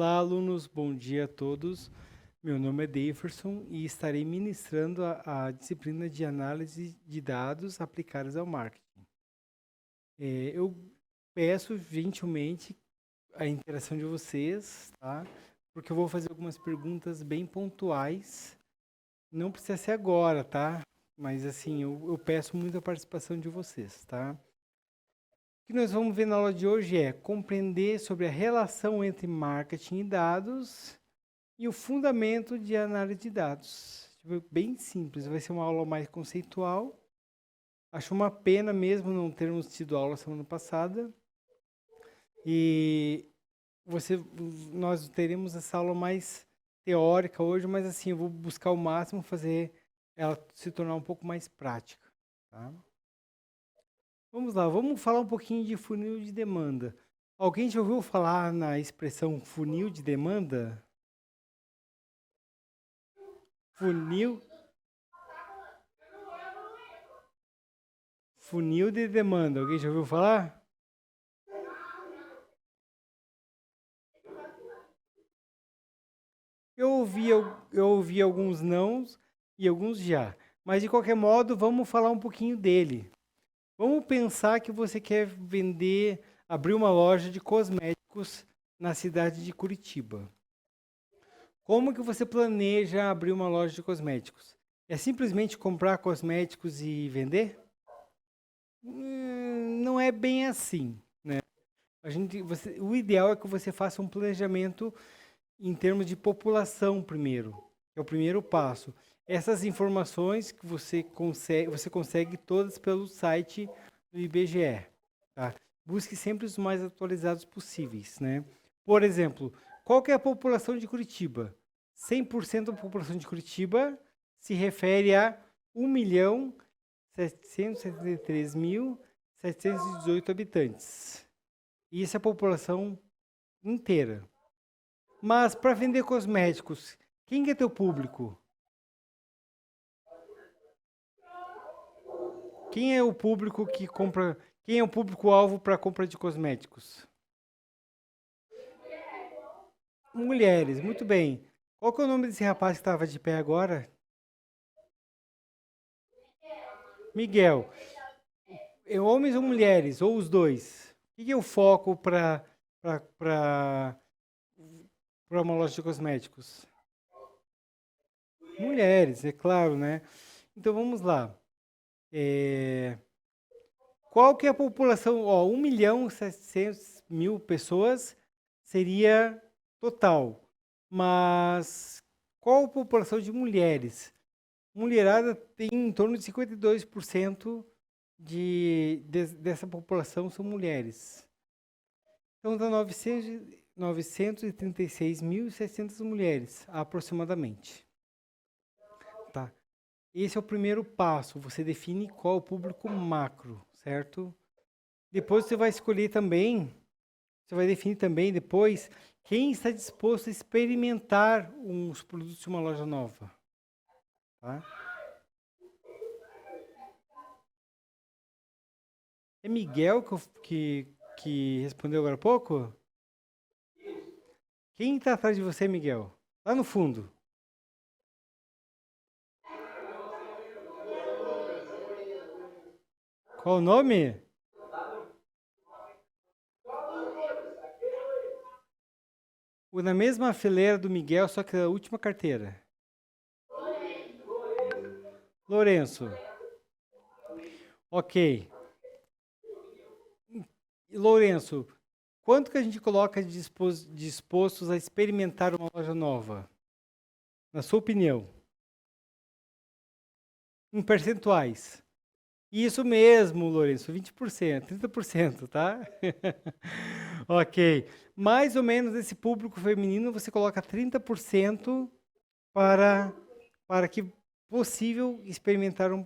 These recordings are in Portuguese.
Olá, alunos, bom dia a todos. Meu nome é Daverson e estarei ministrando a disciplina de análise de dados aplicados ao marketing. Eu peço gentilmente a interação de vocês, tá? Porque eu vou fazer algumas perguntas bem pontuais. Não precisa ser agora, tá? Mas assim, eu peço muito a participação de vocês, tá? O que nós vamos ver na aula de hoje é compreender sobre a relação entre marketing e dados e o fundamento de análise de dados. Bem simples, vai ser uma aula mais conceitual. Acho uma pena mesmo não termos tido aula semana passada. E nós teremos essa aula mais teórica hoje, mas assim, eu vou buscar o máximo fazer ela se tornar um pouco mais prática. Tá? Vamos lá, vamos falar um pouquinho de funil de demanda. Alguém já ouviu falar na expressão funil de demanda? Funil de demanda. Alguém já ouviu falar? Eu ouvi alguns nãos e alguns já. Mas de qualquer modo, vamos falar um pouquinho dele. Vamos pensar que você quer abrir uma loja de cosméticos na cidade de Curitiba. Como que você planeja abrir uma loja de cosméticos? É simplesmente comprar cosméticos e vender? Não é bem assim, né? O ideal é que você faça um planejamento em termos de população primeiro. É o primeiro passo. Essas informações que você consegue todas pelo site do IBGE. Tá? Busque sempre os mais atualizados possíveis, né? Por exemplo, qual que é a população de Curitiba? 100% da população de Curitiba se refere a 1.773.718 habitantes. Isso é a população inteira. Mas para vender cosméticos, quem é teu público? Quem é o público que compra? Quem é o público-alvo para compra de cosméticos? Mulheres, muito bem. Qual que é o nome desse rapaz que estava de pé agora? Miguel. Homens ou mulheres, ou os dois? O que é o foco para uma loja de cosméticos? Mulheres, é claro, né? Então vamos lá. Qual que é a população? 1.700.000 pessoas seria total. Mas qual a população de mulheres? Mulherada tem em torno de 52% dessa população são mulheres. Então dá 936.700 mulheres, aproximadamente. Tá? Esse é o primeiro passo, você define qual é o público macro, certo? Depois você vai escolher também, você vai definir também depois quem está disposto a experimentar os produtos de uma loja nova. Tá? É Miguel que respondeu agora há pouco? Quem está atrás de você, Miguel? Lá no fundo. Qual o nome? Na mesma fileira do Miguel, só que a última carteira. Lourenço. Ok. Lourenço, quanto que a gente coloca dispostos a experimentar uma loja nova? Na sua opinião? Em percentuais. Isso mesmo, Lourenço, 20%, 30%, tá? Ok. Mais ou menos esse público feminino você coloca 30% para que possível experimentar um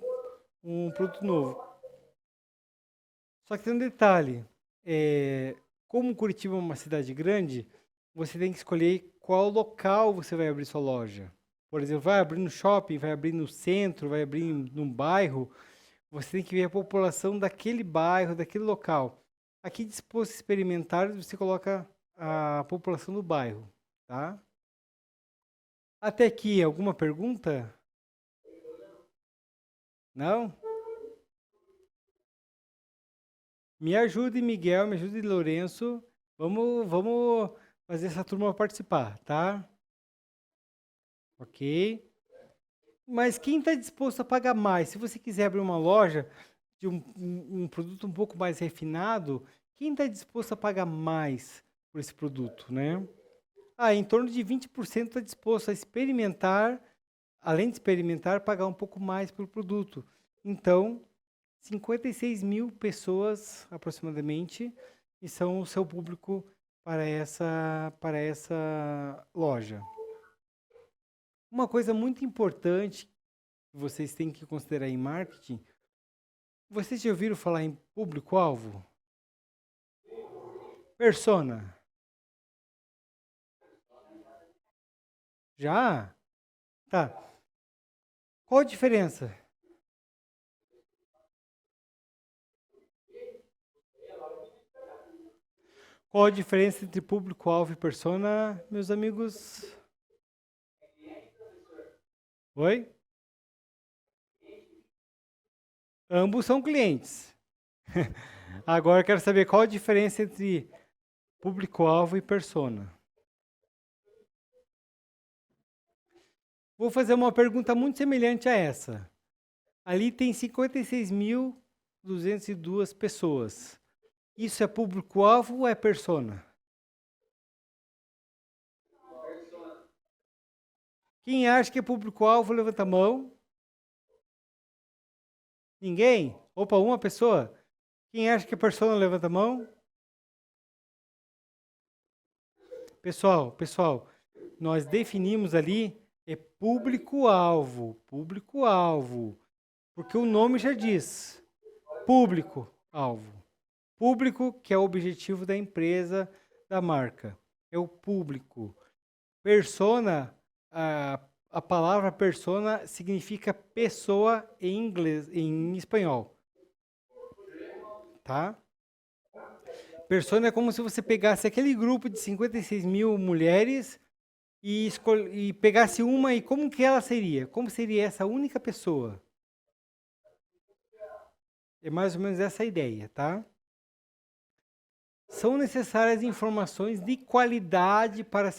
produto novo. Só que tem um detalhe, como Curitiba é uma cidade grande, você tem que escolher qual local você vai abrir sua loja. Por exemplo, vai abrir no shopping, vai abrir no centro, vai abrir num bairro, você tem que ver a população daquele bairro, daquele local. Aqui, disposto a experimentar, você coloca a população do bairro, tá? Até aqui, alguma pergunta? Não? Me ajude, Miguel, me ajude, Lourenço. Vamos fazer essa turma participar, tá? Ok? Mas quem está disposto a pagar mais? Se você quiser abrir uma loja de um produto um pouco mais refinado, quem está disposto a pagar mais por esse produto, né? Em torno de 20% está disposto a experimentar, além de experimentar, pagar um pouco mais pelo produto. Então, 56 mil pessoas, aproximadamente, e são o seu público para essa loja. Uma coisa muito importante que vocês têm que considerar em marketing, vocês já ouviram falar em público-alvo? Persona. Já? Tá. Qual a diferença? Qual a diferença entre público-alvo e persona, meus amigos? Oi? Ambos são clientes. Agora eu quero saber qual a diferença entre público-alvo e persona. Vou fazer uma pergunta muito semelhante a essa. Ali tem 56.202 pessoas. Isso é público-alvo ou é persona? Quem acha que é público-alvo, levanta a mão. Ninguém? Opa, uma pessoa. Quem acha que é persona, levanta a mão. Pessoal, nós definimos ali público-alvo, público-alvo, porque o nome já diz, público-alvo. Público, que é o objetivo da empresa, da marca, é o público. Persona, a palavra persona significa pessoa em inglês, em espanhol, tá? Persona é como se você pegasse aquele grupo de 56 mil mulheres e pegasse uma e como que ela seria? Como seria essa única pessoa? É mais ou menos essa a ideia, tá? São necessárias informações de qualidade para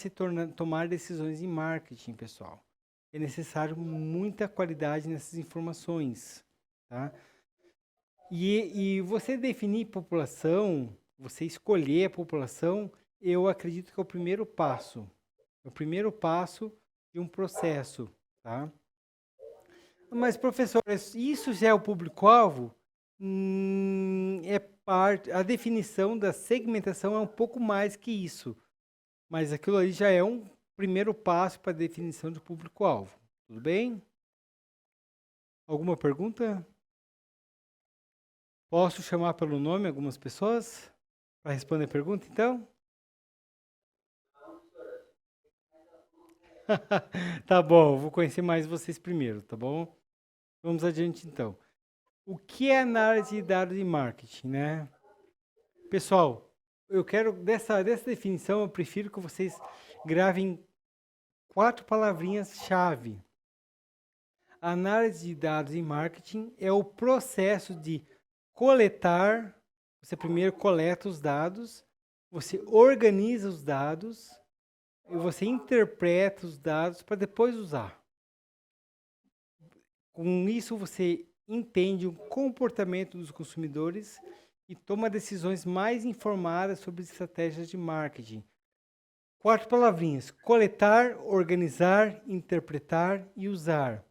tomar decisões em marketing, pessoal. É necessário muita qualidade nessas informações, tá? E você definir população, você escolher a população, eu acredito que é o primeiro passo. É o primeiro passo de um processo, tá? Mas, professor, isso já é o público-alvo? É parte. A definição da segmentação é um pouco mais que isso. Mas aquilo ali já é um primeiro passo para a definição de público-alvo. Tudo bem? Alguma pergunta? Posso chamar pelo nome algumas pessoas para responder a pergunta, então? Tá bom, vou conhecer mais vocês primeiro, tá bom? Vamos adiante então. O que é análise de dados de marketing, né? Pessoal, eu quero dessa definição, eu prefiro que vocês gravem 4 palavrinhas-chave. Análise de dados em marketing é o processo de coletar, você primeiro coleta os dados, você organiza os dados e você interpreta os dados para depois usar. Com isso você entende o comportamento dos consumidores e toma decisões mais informadas sobre estratégias de marketing. 4 palavrinhas: coletar, organizar, interpretar e usar.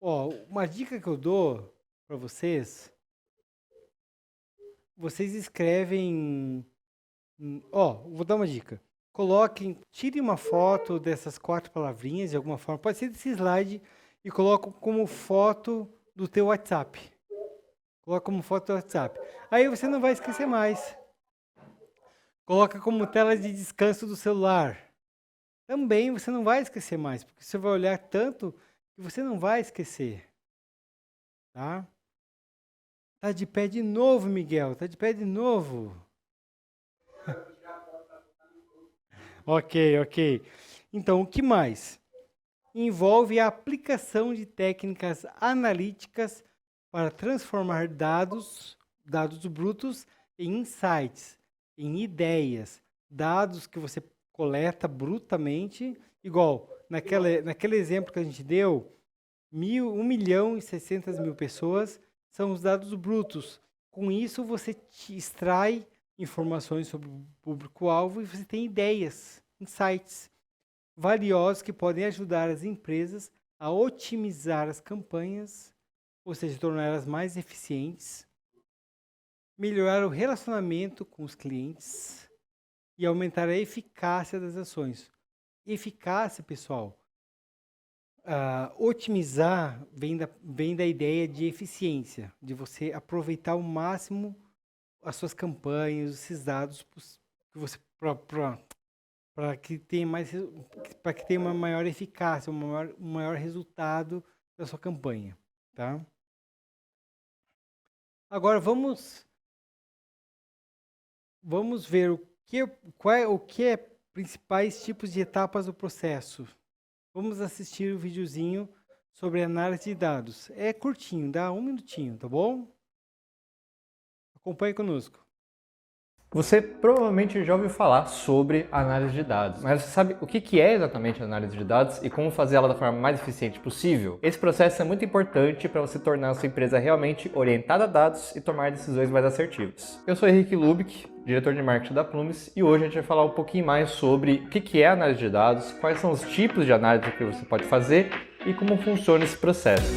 Uma dica que eu dou para vocês, vocês escrevem, vou dar uma dica. Coloquem, tire uma foto dessas 4 palavrinhas de alguma forma, pode ser desse slide, e coloque como foto do teu WhatsApp. Coloca como foto do WhatsApp. Aí você não vai esquecer mais. Coloca como tela de descanso do celular. Também você não vai esquecer mais, porque você vai olhar tanto que você não vai esquecer. Tá? Tá de pé de novo, Miguel. Tá de pé de novo. Ok, ok. Então, o que mais? Envolve a aplicação de técnicas analíticas para transformar dados brutos em insights, em ideias, dados que você coleta brutamente, igual naquele exemplo que a gente deu, 1.600.000 pessoas são os dados brutos. Com isso, você extrai informações sobre o público-alvo e você tem ideias, insights valiosos que podem ajudar as empresas a otimizar as campanhas, ou seja, torná-las mais eficientes, melhorar o relacionamento com os clientes e aumentar a eficácia das ações. Eficácia, pessoal, otimizar vem da ideia de eficiência, de você aproveitar ao máximo as suas campanhas, esses dados que você para que tenha para que tenha uma maior eficácia, um maior resultado da sua campanha, tá? Agora vamos ver o que é principais tipos de etapas do processo. Vamos assistir o videozinho sobre análise de dados. É curtinho, dá 1 minutinho, tá bom? Acompanhe conosco. Você provavelmente já ouviu falar sobre análise de dados, mas você sabe o que é exatamente a análise de dados e como fazer ela da forma mais eficiente possível? Esse processo é muito importante para você tornar a sua empresa realmente orientada a dados e tomar decisões mais assertivas. Eu sou Henrique Lubick, diretor de marketing da Plumes, e hoje a gente vai falar um pouquinho mais sobre o que é análise de dados, quais são os tipos de análise que você pode fazer e como funciona esse processo.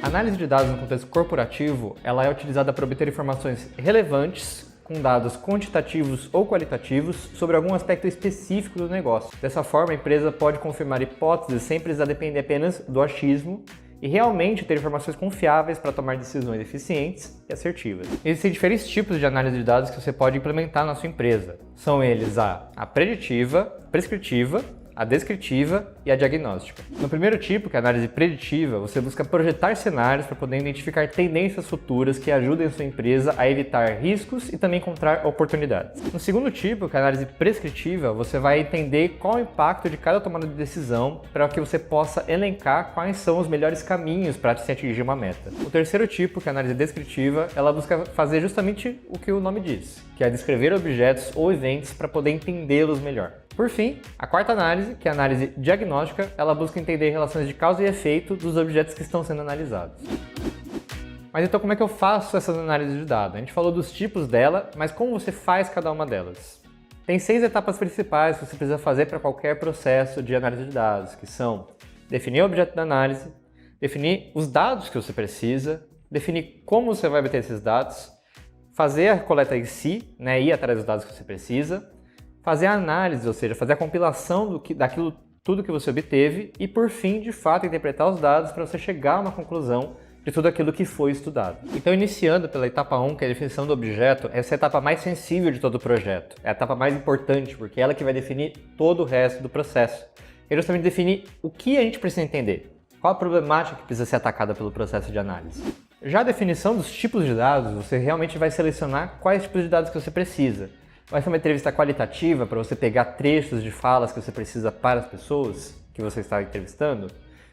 A análise de dados no contexto corporativo, ela é utilizada para obter informações relevantes com dados quantitativos ou qualitativos sobre algum aspecto específico do negócio. Dessa forma, a empresa pode confirmar hipóteses sem precisar depender apenas do achismo e realmente ter informações confiáveis para tomar decisões eficientes e assertivas. Existem diferentes tipos de análise de dados que você pode implementar na sua empresa. São eles a preditiva, prescritiva, a descritiva e a diagnóstica. No primeiro tipo, que é a análise preditiva, você busca projetar cenários para poder identificar tendências futuras que ajudem a sua empresa a evitar riscos e também encontrar oportunidades. No segundo tipo, que é a análise prescritiva, você vai entender qual é o impacto de cada tomada de decisão para que você possa elencar quais são os melhores caminhos para se atingir uma meta. O terceiro tipo, que é a análise descritiva, ela busca fazer justamente o que o nome diz, que é descrever objetos ou eventos para poder entendê-los melhor. Por fim, a quarta análise, que é a análise diagnóstica, ela busca entender relações de causa e efeito dos objetos que estão sendo analisados. Mas então como é que eu faço essa análise de dados? A gente falou dos tipos dela, mas como você faz cada uma delas? Tem 6 etapas principais que você precisa fazer para qualquer processo de análise de dados, que são definir o objeto da análise, definir os dados que você precisa, definir como você vai obter esses dados, fazer a coleta em si, ir atrás dos dados que você precisa, fazer a análise, ou seja, fazer a compilação daquilo tudo que você obteve e, por fim, de fato, interpretar os dados para você chegar a uma conclusão de tudo aquilo que foi estudado. Então, iniciando pela etapa 1, que é a definição do objeto, essa é a etapa mais sensível de todo o projeto. É a etapa mais importante, porque é ela que vai definir todo o resto do processo. É justamente definir o que a gente precisa entender, qual a problemática que precisa ser atacada pelo processo de análise. Já a definição dos tipos de dados, você realmente vai selecionar quais tipos de dados que você precisa. Vai ser uma entrevista qualitativa para você pegar trechos de falas que você precisa para as pessoas que você está entrevistando.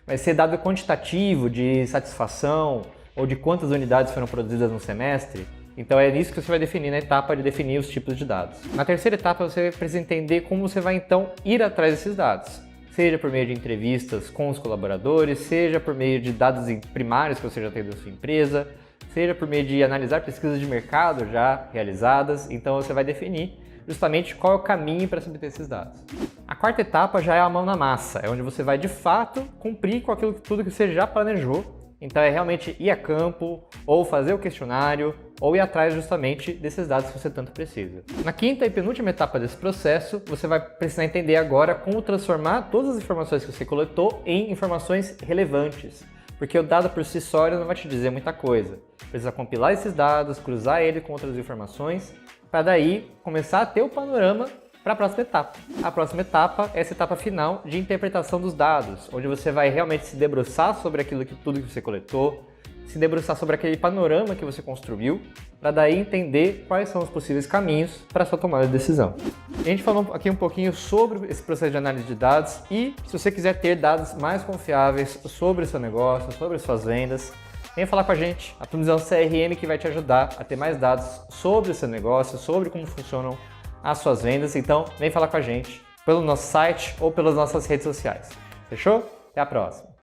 Vai ser dado quantitativo de satisfação ou de quantas unidades foram produzidas no semestre. Então é isso que você vai definir na etapa de definir os tipos de dados. Na terceira etapa você precisa entender como você vai então ir atrás desses dados. Seja por meio de entrevistas com os colaboradores, seja por meio de dados primários que você já tem da sua empresa, seja por meio de analisar pesquisas de mercado já realizadas, então você vai definir justamente qual é o caminho para se obter esses dados. A quarta etapa já é a mão na massa, é onde você vai de fato cumprir com aquilo tudo que você já planejou, então é realmente ir a campo, ou fazer o questionário, ou ir atrás justamente desses dados que você tanto precisa. Na quinta e penúltima etapa desse processo, você vai precisar entender agora como transformar todas as informações que você coletou em informações relevantes. Porque o dado por si só não vai te dizer muita coisa. Precisa compilar esses dados, cruzar ele com outras informações, para daí começar a ter o panorama para a próxima etapa. A próxima etapa é essa etapa final de interpretação dos dados, onde você vai realmente se debruçar sobre tudo que você coletou, se debruçar sobre aquele panorama que você construiu, para daí entender quais são os possíveis caminhos para a sua tomada de decisão. A gente falou aqui um pouquinho sobre esse processo de análise de dados e se você quiser ter dados mais confiáveis sobre o seu negócio, sobre as suas vendas, venha falar com a gente, a Tunizão CRM, que vai te ajudar a ter mais dados sobre o seu negócio, sobre como funcionam as suas vendas. Então, vem falar com a gente pelo nosso site ou pelas nossas redes sociais. Fechou? Até a próxima.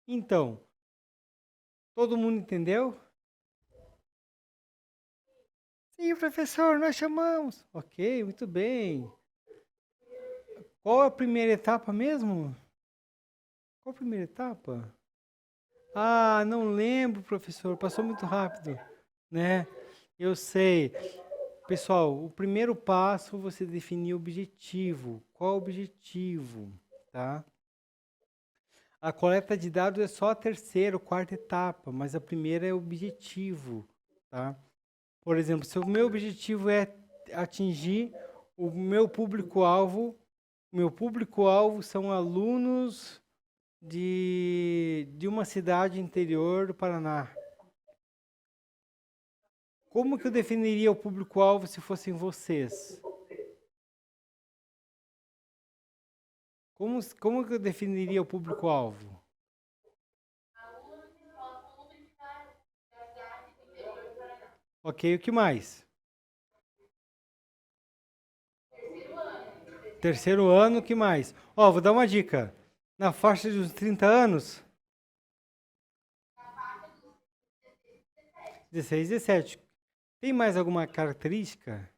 Então, todo mundo entendeu? Sim, professor, nós chamamos. Ok, muito bem. Qual é a primeira etapa mesmo? Qual a primeira etapa? Ah, não lembro, professor, passou muito rápido, né? Eu sei. Pessoal, o primeiro passo você definir o objetivo. Qual o objetivo, tá? A coleta de dados é só a terceira ou quarta etapa, mas a primeira é o objetivo, tá? Por exemplo, se o meu objetivo é atingir o meu público-alvo são alunos de uma cidade interior do Paraná. Como que eu definiria o público-alvo se fossem vocês? Como que eu definiria o público-alvo? Ok, o que mais? Terceiro ano, o que mais? Ó, vou dar uma dica. Na faixa dos 30 anos? 16, 17. Tem mais alguma característica?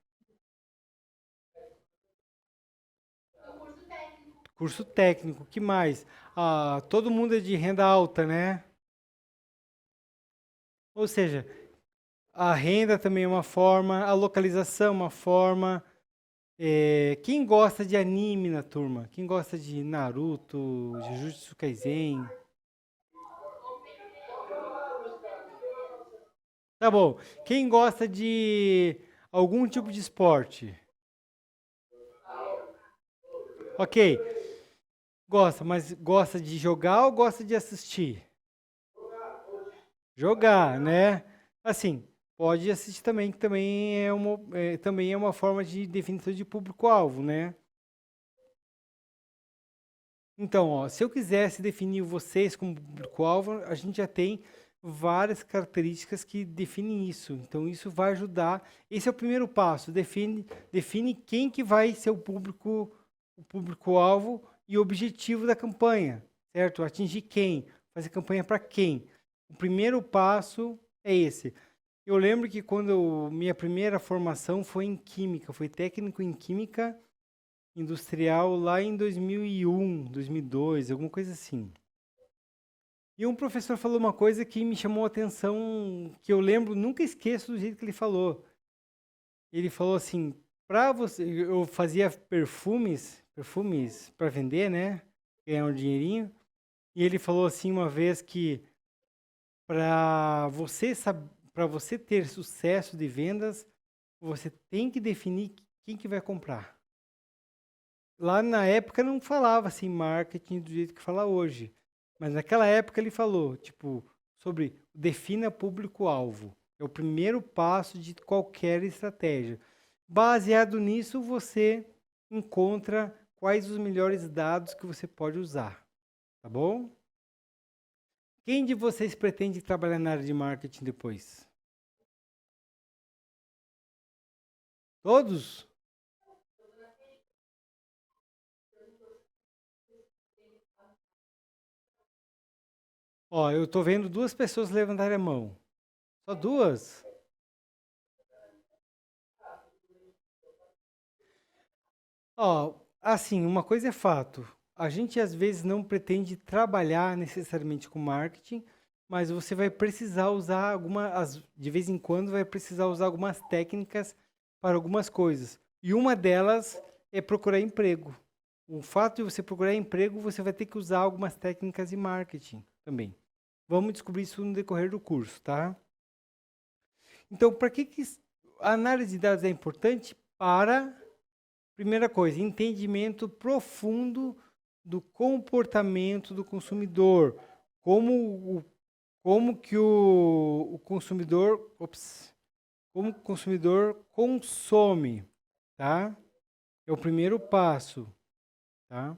Curso técnico, o que mais? Ah, todo mundo é de renda alta, né? Ou seja, a renda também é uma forma, a localização é uma forma. Quem gosta de anime na turma? Quem gosta de Naruto, Jujutsu Kaisen? Tá bom. Quem gosta de algum tipo de esporte? Ok. Gosta, mas gosta de jogar ou gosta de assistir? Jogar, né? Assim, pode assistir também, que também é uma forma de definição de público-alvo, né? Então, ó, se eu quisesse definir vocês como público-alvo, a gente já tem várias características que definem isso. Então, isso vai ajudar. Esse é o primeiro passo. Define quem que vai ser o público-alvo e o objetivo da campanha, certo? Atingir quem? Fazer campanha para quem? O primeiro passo é esse. Eu lembro que quando minha primeira formação foi em química, foi técnico em química industrial lá em 2001, 2002, alguma coisa assim. E um professor falou uma coisa que me chamou a atenção, que eu lembro, nunca esqueço do jeito que ele falou. Ele falou assim, para você, eu fazia perfumes para vender, né? Ganhar um dinheirinho. E ele falou assim uma vez que para você ter sucesso de vendas, você tem que definir quem que vai comprar. Lá na época não falava assim marketing do jeito que fala hoje. Mas naquela época ele falou, tipo, sobre defina público-alvo. É o primeiro passo de qualquer estratégia. Baseado nisso, você encontra quais os melhores dados que você pode usar. Tá bom? Quem de vocês pretende trabalhar na área de marketing depois? Todos? Ó, eu tô vendo duas pessoas levantarem a mão. Só duas? Ó, assim, uma coisa é fato. A gente às vezes não pretende trabalhar necessariamente com marketing, mas você vai precisar usar de vez em quando vai precisar usar algumas técnicas para algumas coisas. E uma delas é procurar emprego. O fato de você procurar emprego, você vai ter que usar algumas técnicas de marketing também. Vamos descobrir isso no decorrer do curso, tá? Então, para que a análise de dados é importante? Primeira coisa, entendimento profundo do comportamento do consumidor, como como que o consumidor, como o consumidor consome, tá? É o primeiro passo, tá?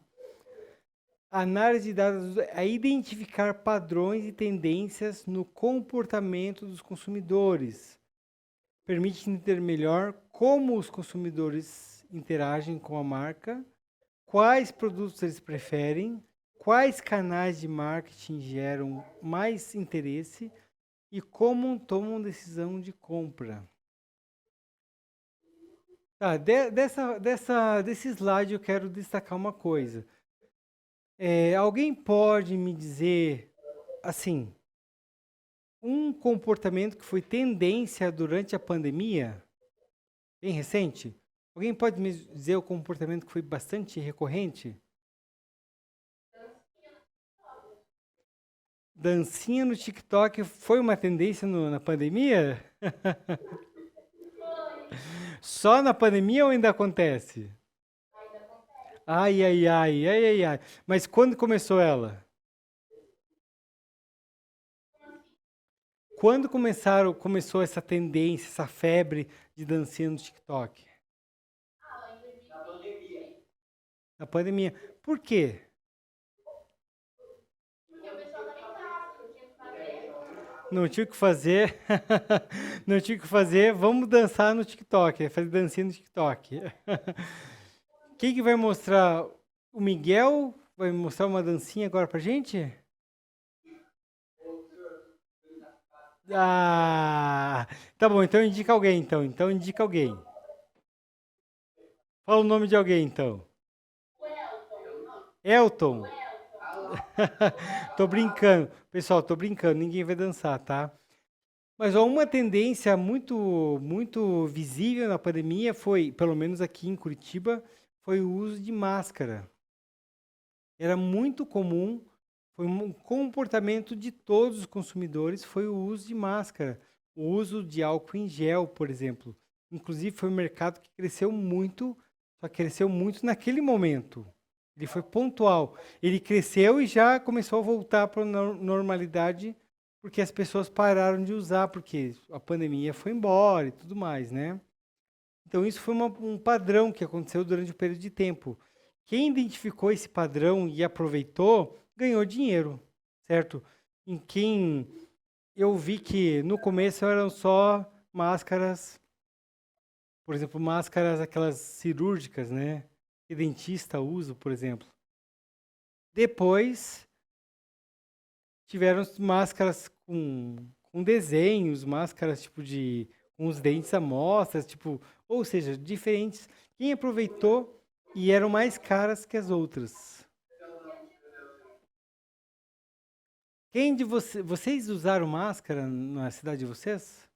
A análise de dados é identificar padrões e tendências no comportamento dos consumidores. Permite entender melhor como os consumidores interagem com a marca, quais produtos eles preferem, quais canais de marketing geram mais interesse e como tomam decisão de compra. Tá, desse slide eu quero destacar uma coisa. Alguém pode me dizer, assim, um comportamento que foi tendência durante a pandemia, bem recente? Alguém pode me dizer o comportamento que foi bastante recorrente? Dancinha no TikTok foi uma tendência na pandemia? Só na pandemia ou ainda acontece? Ai, ai, ai, ai, ai, ai. Mas quando começou ela? Quando começou essa tendência, essa febre de dancinha no TikTok? Na pandemia. Por quê? Não tinha o que fazer. Não tinha o que fazer. Vamos dançar no TikTok. Fazer dancinha no TikTok. Quem que vai mostrar? O Miguel vai mostrar uma dancinha agora pra gente? Ah, tá bom. Então indica alguém, então. Então indica alguém. Fala o nome de alguém, então. Elton. Tô brincando. Pessoal, tô brincando. Ninguém vai dançar, tá? Mas ó, uma tendência muito visível na pandemia foi, pelo menos aqui em Curitiba, foi o uso de máscara. Era muito comum, foi um comportamento de todos os consumidores, foi o uso de máscara, o uso de álcool em gel, por exemplo. Inclusive foi um mercado que cresceu muito, só cresceu muito naquele momento. Ele foi pontual. Ele cresceu e já começou a voltar para a normalidade porque as pessoas pararam de usar, porque a pandemia foi embora e tudo mais, né? Então, isso foi um padrão que aconteceu durante o período de tempo. Quem identificou esse padrão e aproveitou, ganhou dinheiro, certo? Em quem eu vi que no começo eram só máscaras, por exemplo, máscaras aquelas cirúrgicas, né? Que dentista usa, por exemplo. Depois tiveram máscaras com desenhos, máscaras tipo com os dentes à mostra, tipo, ou seja, diferentes. Quem aproveitou e eram mais caras que as outras. Quem de vocês usaram máscara na cidade de vocês?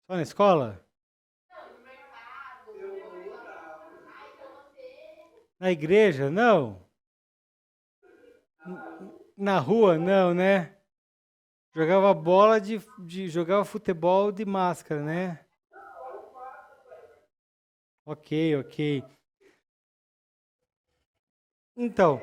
Só na escola? Na igreja? Não. Na rua? Não, né? Jogava bola jogava futebol de máscara, né? Ok, ok. Então,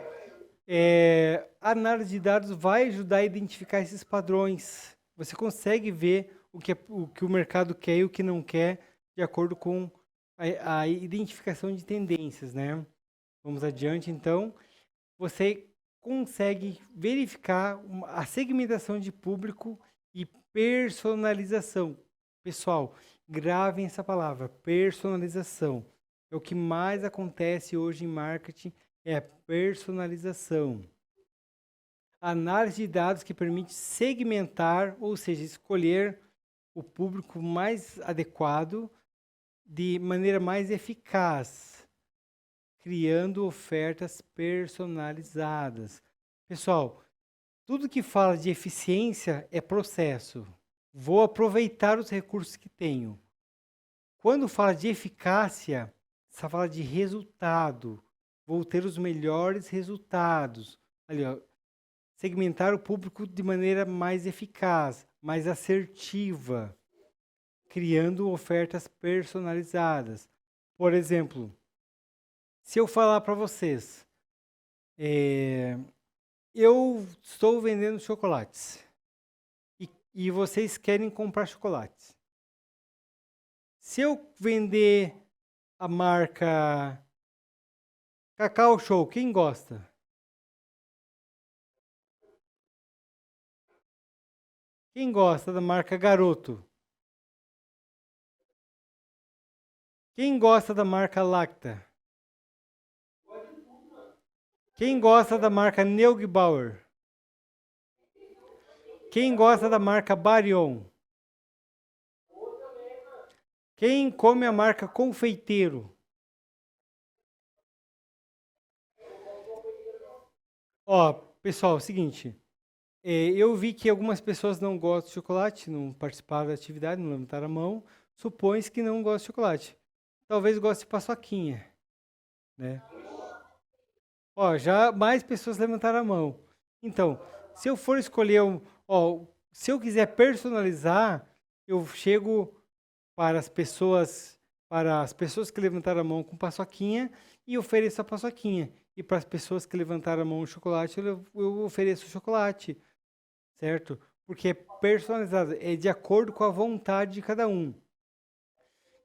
a análise de dados vai ajudar a identificar esses padrões. Você consegue ver o que o mercado quer e o que não quer, de acordo com a identificação de tendências, né? Vamos adiante, então. Você consegue verificar a segmentação de público e personalização. Pessoal, gravem essa palavra, personalização. É o que mais acontece hoje em marketing, é a personalização. Análise de dados que permite segmentar, ou seja, escolher o público mais adequado de maneira mais eficaz, criando ofertas personalizadas. Pessoal, tudo que fala de eficiência é processo. Vou aproveitar os recursos que tenho. Quando fala de eficácia, você fala de resultado. Vou ter os melhores resultados. Ali, ó, segmentar o público de maneira mais eficaz, mais assertiva, criando ofertas personalizadas. Por exemplo, Se eu falar para vocês, eu estou vendendo chocolates e vocês querem comprar chocolates. Se eu vender a marca Cacau Show, quem gosta? Quem gosta da marca Garoto? Quem gosta da marca Lacta? Quem gosta da marca Neugebauer? Quem gosta da marca Barion? Quem come a marca Confeiteiro? Ó, pessoal, é o seguinte. Eu vi que algumas pessoas não gostam de chocolate, não participaram da atividade, não levantaram a mão. Supõe-se que não gostam de chocolate. Talvez goste de paçoquinha, né? Ó, já mais pessoas levantaram a mão. Então, se eu for escolher se eu quiser personalizar, eu chego para as pessoas que levantaram a mão com paçoquinha e ofereço a paçoquinha. E para as pessoas que levantaram a mão com chocolate, eu ofereço o chocolate, certo? Porque é personalizado, é de acordo com a vontade de cada um.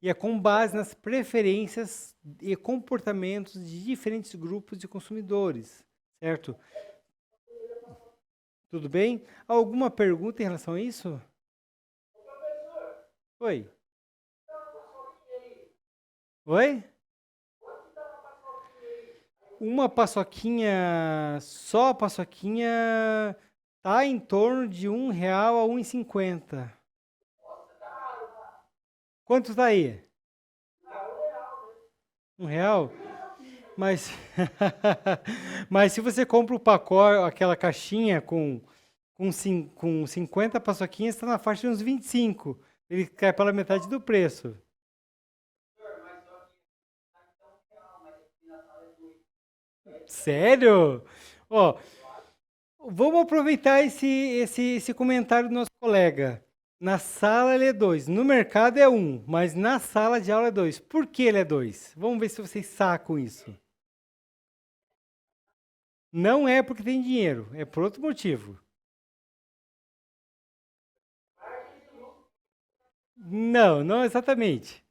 E é com base nas preferências e comportamentos de diferentes grupos de consumidores, certo? Tudo bem? Alguma pergunta em relação a isso? Oi? Oi? Uma paçoquinha, só a paçoquinha tá em torno de R$ 1 a R$ 1,50. Quanto tá aí? R$ 1? Mas, mas se você compra o pacote, aquela caixinha com 50 paçoquinhas, está na faixa de uns 25. Ele cai pela metade do preço. Sério? Ó, vamos aproveitar esse comentário do nosso colega. Na sala ele é 2, no mercado é 1, mas na sala de aula é 2. Por que ele é 2? Vamos ver se vocês sacam isso. Não é porque tem dinheiro, é por outro motivo. Não, não exatamente.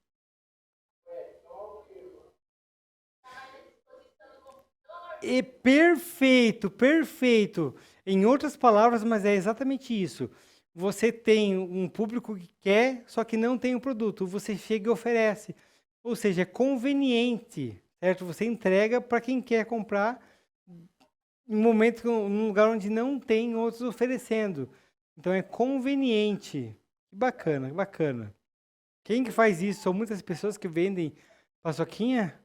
E perfeito, perfeito. Em outras palavras, mas é exatamente isso. Você tem um público que quer, só que não tem o produto. Você chega e oferece. Ou seja, é conveniente, certo? Você entrega para quem quer comprar em um momento, num lugar onde não tem outros oferecendo. Então é conveniente. Que bacana, que bacana. Quem que faz isso? São muitas pessoas que vendem paçoquinha?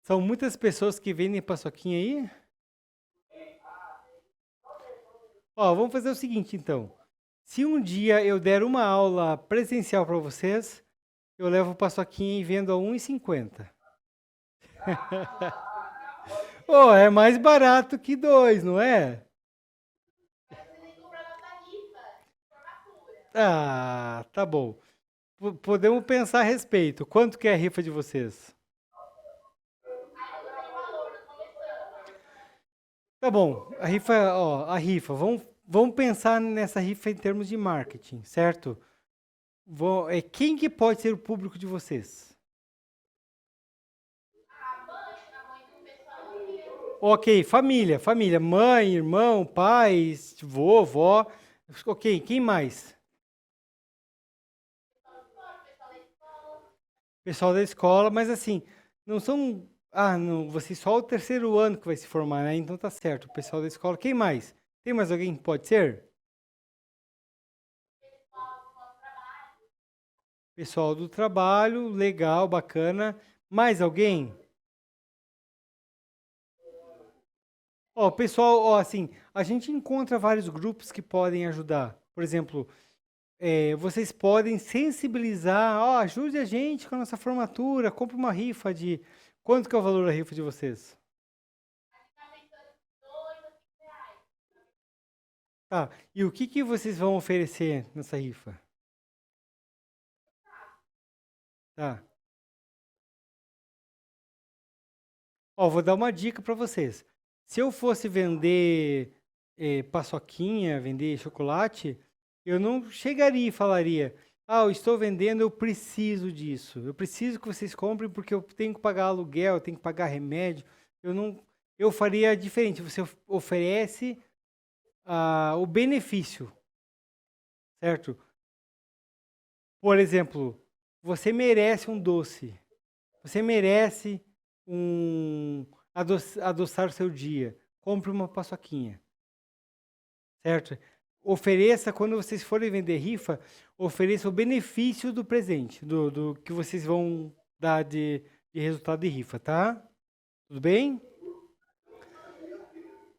São muitas pessoas que vendem paçoquinha aí? Ó, vamos fazer o seguinte então. Se um dia eu der uma aula presencial para vocês, eu levo paçoquinha e vendo a 1,50. Oh, é mais barato que dois, não é? Ah, tá bom. Podemos pensar a respeito. Quanto que é a rifa de vocês? Tá bom. A rifa, ó, a rifa. Vamos pensar nessa rifa em termos de marketing, certo? Quem que pode ser o público de vocês? Ok, família, família, mãe, irmão, pais, vô, vó. Ok, quem mais? Pessoal da escola, mas assim, não são. Ah, não, você só o terceiro ano que vai se formar, né? Então tá certo. O pessoal da escola, quem mais? Tem mais alguém que pode ser? Pessoal do trabalho, legal, bacana. Mais alguém? Ó, pessoal, ó, assim, a gente encontra vários grupos que podem ajudar. Por exemplo, vocês podem sensibilizar, ó, ajude a gente com a nossa formatura, compre uma rifa de. Quanto que é o valor da rifa de vocês? Tá, e o que que vocês vão oferecer nessa rifa? Tá. Ó, vou dar uma dica para vocês. Se eu fosse vender paçoquinha, vender chocolate, eu não chegaria e falaria: ah, eu estou vendendo, eu preciso disso. Eu preciso que vocês comprem porque eu tenho que pagar aluguel, eu tenho que pagar remédio. Eu não, eu faria diferente. Você oferece o benefício, certo? Por exemplo, você merece um doce. Você merece adoçar o seu dia. Compre uma paçoquinha, certo? Ofereça, quando vocês forem vender rifa, ofereça o benefício do presente, do que vocês vão dar de resultado de rifa, tá? Tudo bem?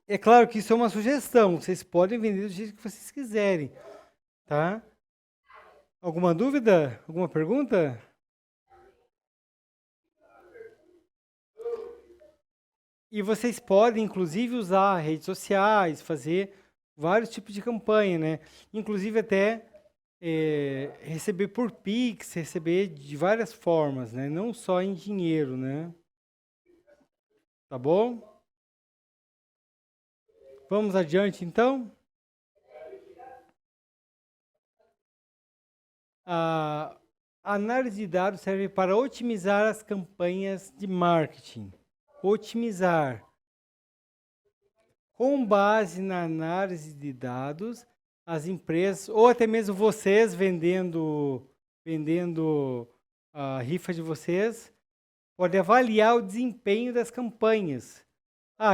É claro que isso é uma sugestão, vocês podem vender do jeito que vocês quiserem, tá? Alguma dúvida? Alguma pergunta? E vocês podem, inclusive, usar redes sociais, fazer vários tipos de campanha, né? Inclusive até receber por Pix, receber de várias formas, né? Não só em dinheiro, né? Tá bom? Vamos adiante, então? A análise de dados serve para otimizar as campanhas de marketing. Otimizar. Com base na análise de dados, as empresas, ou até mesmo vocês vendendo a rifa de vocês, podem avaliar o desempenho das campanhas. Ah,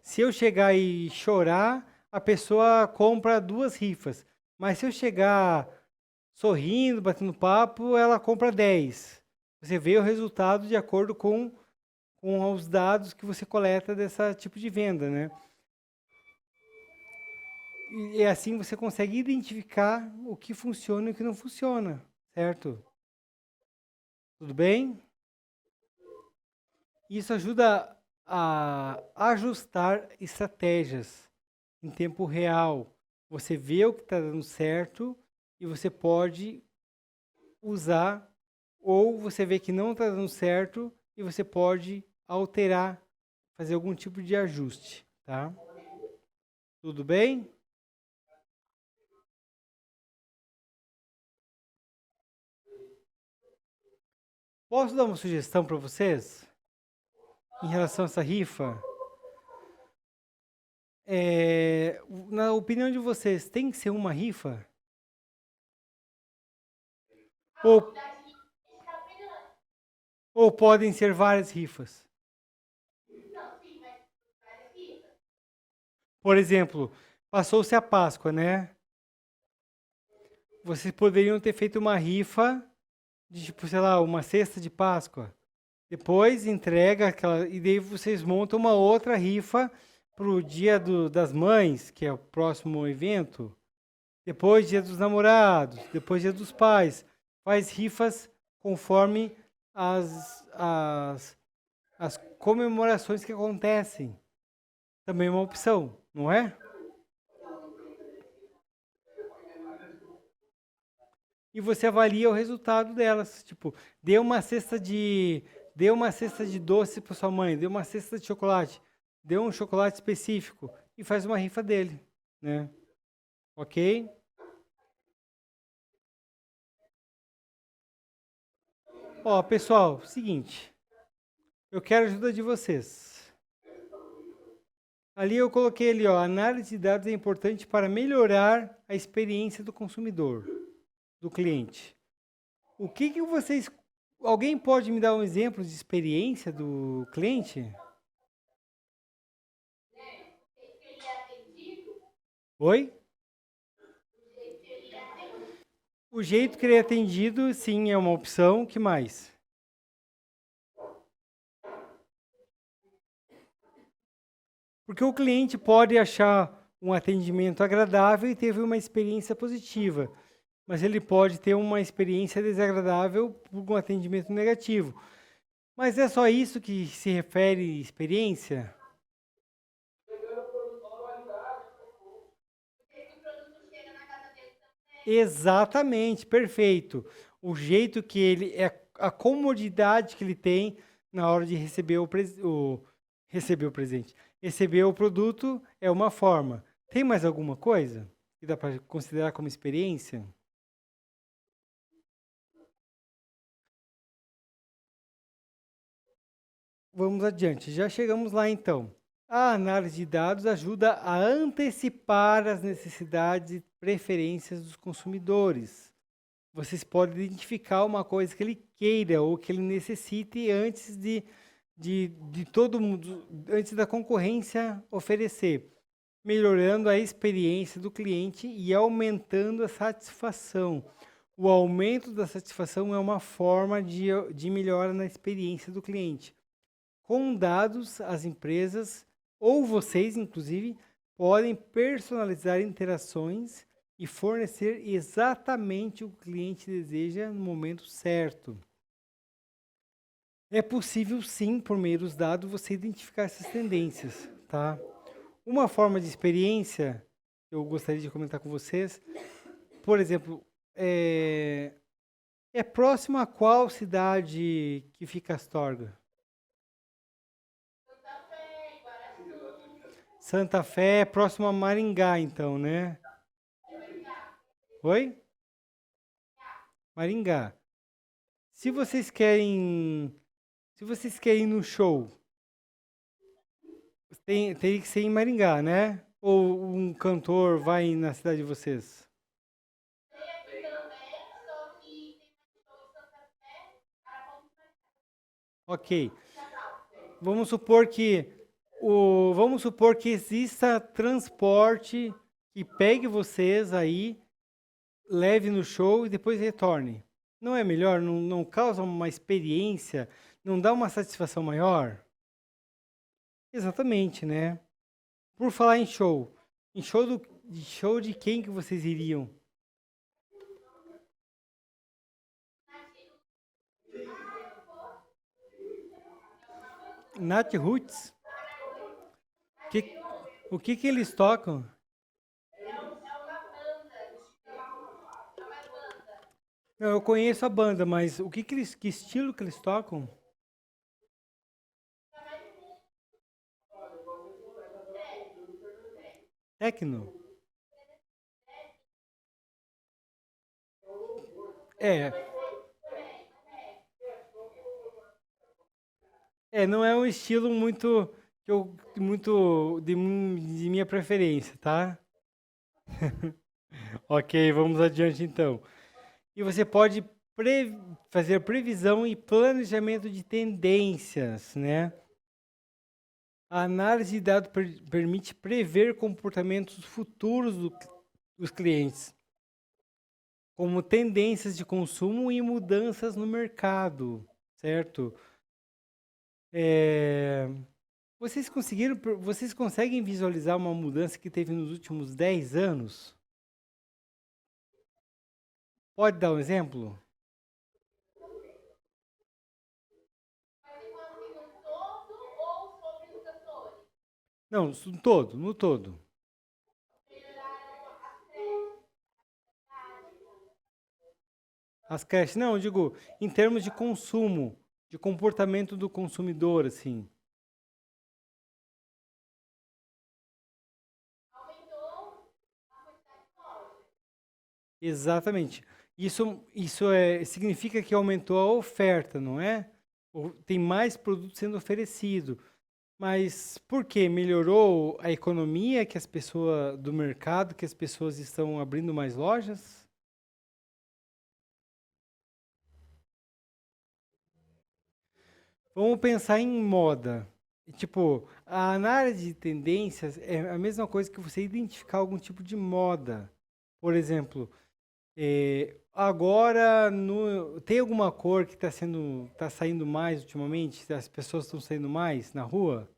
se eu chegar e chorar, a pessoa compra 2 rifas. Mas se eu chegar sorrindo, batendo papo, ela compra 10. Você vê o resultado de acordo com os dados que você coleta desse tipo de venda, né? E assim você consegue identificar o que funciona e o que não funciona, certo? Tudo bem? Isso ajuda a ajustar estratégias em tempo real. Você vê o que está dando certo e você pode usar, ou você vê que não está dando certo e você pode alterar, fazer algum tipo de ajuste, tá? Tudo bem? Posso dar uma sugestão para vocês em relação a essa rifa? Na opinião de vocês, tem que ser uma rifa? Ou, ou podem ser várias rifas? Por exemplo, passou-se a Páscoa, né? Vocês poderiam ter feito uma rifa de, tipo, sei lá, uma cesta de Páscoa. Depois entrega aquela. E daí vocês montam uma outra rifa para o Dia das Mães, que é o próximo evento. Depois Dia dos Namorados. Depois Dia dos Pais. Faz rifas conforme as comemorações que acontecem. Também é uma opção, não é? E você avalia o resultado delas. Tipo, dê uma cesta de doce para sua mãe, dê uma cesta de chocolate, dê um chocolate específico e faz uma rifa dele, né? Ok? Ó, pessoal, seguinte, eu quero a ajuda de vocês. Ali eu coloquei ali, ó, análise de dados é importante para melhorar a experiência do consumidor, do cliente. O que vocês... Alguém pode me dar um exemplo de experiência do cliente? Oi? O jeito que ele é atendido, sim, é uma opção. O que mais? Porque o cliente pode achar um atendimento agradável e teve uma experiência positiva, mas ele pode ter uma experiência desagradável por um atendimento negativo. Mas é só isso que se refere experiência? Exatamente, perfeito. O jeito que ele é a comodidade que ele tem na hora de receber receber o presente. Receber o produto é uma forma. Tem mais alguma coisa que dá para considerar como experiência? Vamos adiante. Já chegamos lá então. A análise de dados ajuda a antecipar as necessidades e preferências dos consumidores. Vocês podem identificar uma coisa que ele queira ou que ele necessite antes de todo mundo, antes da concorrência oferecer, melhorando a experiência do cliente e aumentando a satisfação. O aumento da satisfação é uma forma de melhora na experiência do cliente. Com dados, as empresas, ou vocês, inclusive, podem personalizar interações e fornecer exatamente o que o cliente deseja no momento certo. É possível, sim, por meio dos dados, você identificar essas tendências, tá? Uma forma de experiência que eu gostaria de comentar com vocês, por exemplo, é próximo a qual cidade que fica Astorga? Santa Fé é próximo a Maringá, então, né? Oi? Maringá. Se vocês querem, se vocês querem ir no show, tem que ser em Maringá, né? Ou um cantor vai na cidade de vocês? Ok. Vamos supor que vamos supor que exista transporte que pegue vocês aí, leve no show e depois retorne. Não é melhor? Não causa uma experiência? Não dá uma satisfação maior? Exatamente, né? Por falar em show de quem que vocês iriam? Nat Roots? Que, o que que eles tocam? Não, eu conheço a banda, mas o que que eles, que estilo que eles tocam? Techno? É, não é um estilo muito muito de minha preferência, tá? Ok, vamos adiante então. E você pode fazer previsão e planejamento de tendências, né? A análise de dados permite prever comportamentos futuros dos clientes, como tendências de consumo e mudanças no mercado, certo? É, vocês conseguem visualizar uma mudança que teve nos últimos 10 anos? Pode dar um exemplo? Não, no todo, no todo. As creches, não, eu digo, em termos de consumo, de comportamento do consumidor, assim. Exatamente. Significa que aumentou a oferta, não é? Tem mais produto sendo oferecido. Mas por quê? Melhorou a economia que as pessoas do mercado, que as pessoas estão abrindo mais lojas? Vamos pensar em moda. Tipo, a análise de tendências é a mesma coisa que você identificar algum tipo de moda. Por exemplo, agora tem alguma cor que tá saindo mais ultimamente? As pessoas estão saindo mais na rua?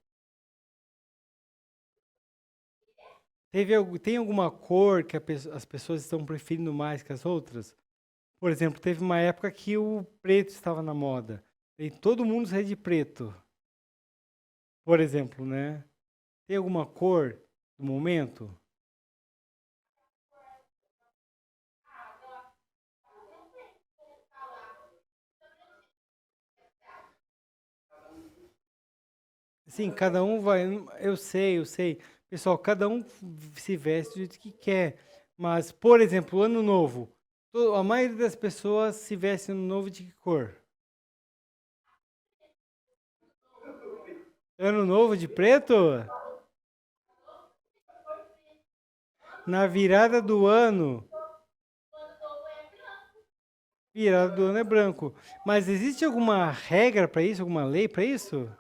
Tem alguma cor que as pessoas estão preferindo mais que as outras? Por exemplo, teve uma época que o preto estava na moda. E todo mundo saía de preto, por exemplo, né? Tem alguma cor do momento? Sim, cada um vai. Eu sei, eu sei. Pessoal, cada um se veste do jeito que quer. Mas, por exemplo, ano novo. A maioria das pessoas se veste ano novo de que cor? Ano novo de preto? Na virada do ano. Virada do ano é branco. Mas existe alguma regra para isso? Alguma lei para isso?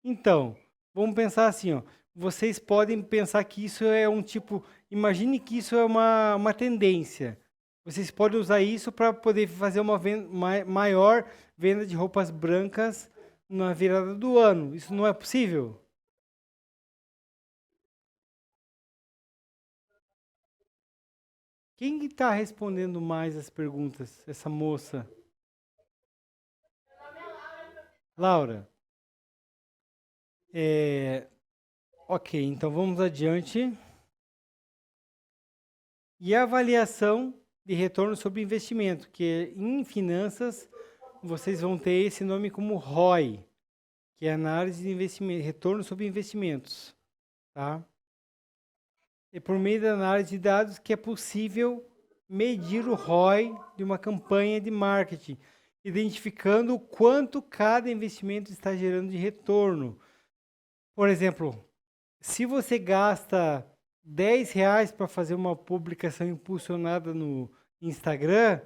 Então, vamos pensar assim, ó. Vocês podem pensar que isso é um tipo. Imagine que isso é uma tendência. Vocês podem usar isso para poder fazer uma maior venda de roupas brancas na virada do ano. Isso não é possível? Quem está respondendo mais as perguntas? Essa moça? Laura. É, ok, então vamos adiante. E a avaliação de retorno sobre investimento, que em finanças vocês vão ter esse nome como ROI, que é análise de investimento, retorno sobre investimentos, tá? É por meio da análise de dados que é possível medir o ROI de uma campanha de marketing, identificando o quanto cada investimento está gerando de retorno. Por exemplo, se você gasta R$ 10 para fazer uma publicação impulsionada no Instagram,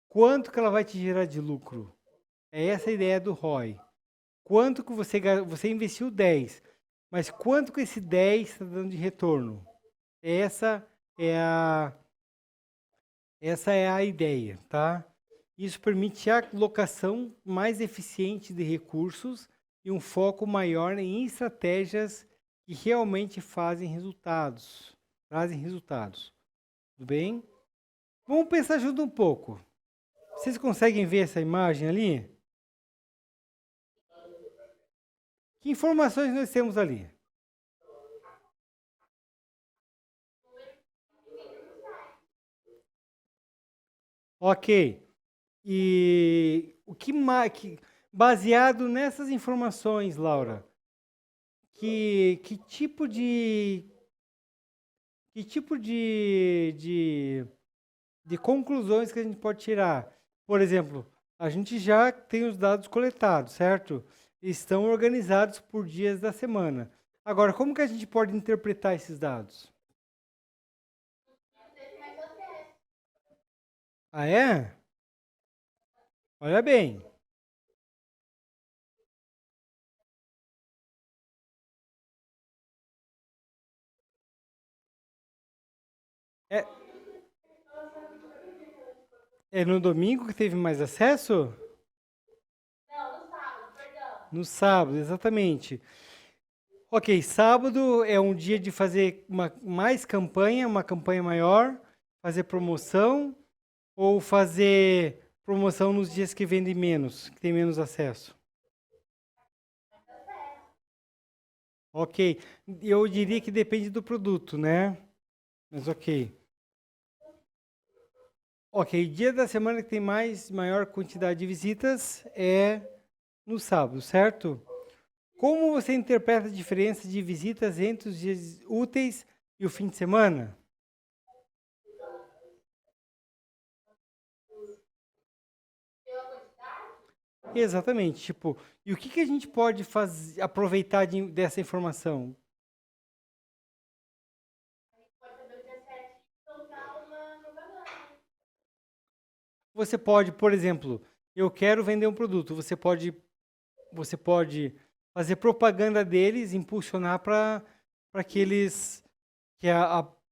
quanto que ela vai te gerar de lucro? É essa a ideia do ROI. Quanto que você investiu 10, mas quanto que esse 10 está dando de retorno? Essa é a essa é a ideia, tá? Isso permite a alocação mais eficiente de recursos e um foco maior em estratégias que realmente fazem resultados, trazem resultados. Tudo bem? Vamos pensar junto um pouco. Vocês conseguem ver essa imagem ali? Que informações nós temos ali? Ok. E o que mais, baseado nessas informações, Laura, que tipo de de conclusões que a gente pode tirar? Por exemplo, a gente já tem os dados coletados, certo? Estão organizados por dias da semana. Agora, como que a gente pode interpretar esses dados? Ah, é? Olha bem. É, é no domingo que teve mais acesso? No sábado, exatamente. Ok, sábado é um dia de fazer mais campanha, uma campanha maior, fazer promoção ou fazer promoção nos dias que vendem menos, que tem menos acesso. Ok, eu diria que depende do produto, né? Mas ok. Ok, dia da semana que tem maior quantidade de visitas é no sábado, certo? Como você interpreta a diferença de visitas entre os dias úteis e o fim de semana? Exatamente, tipo, e o que que a gente pode fazer, aproveitar dessa informação? Você pode, por exemplo, eu quero vender um produto, você pode fazer propaganda deles, impulsionar para que eles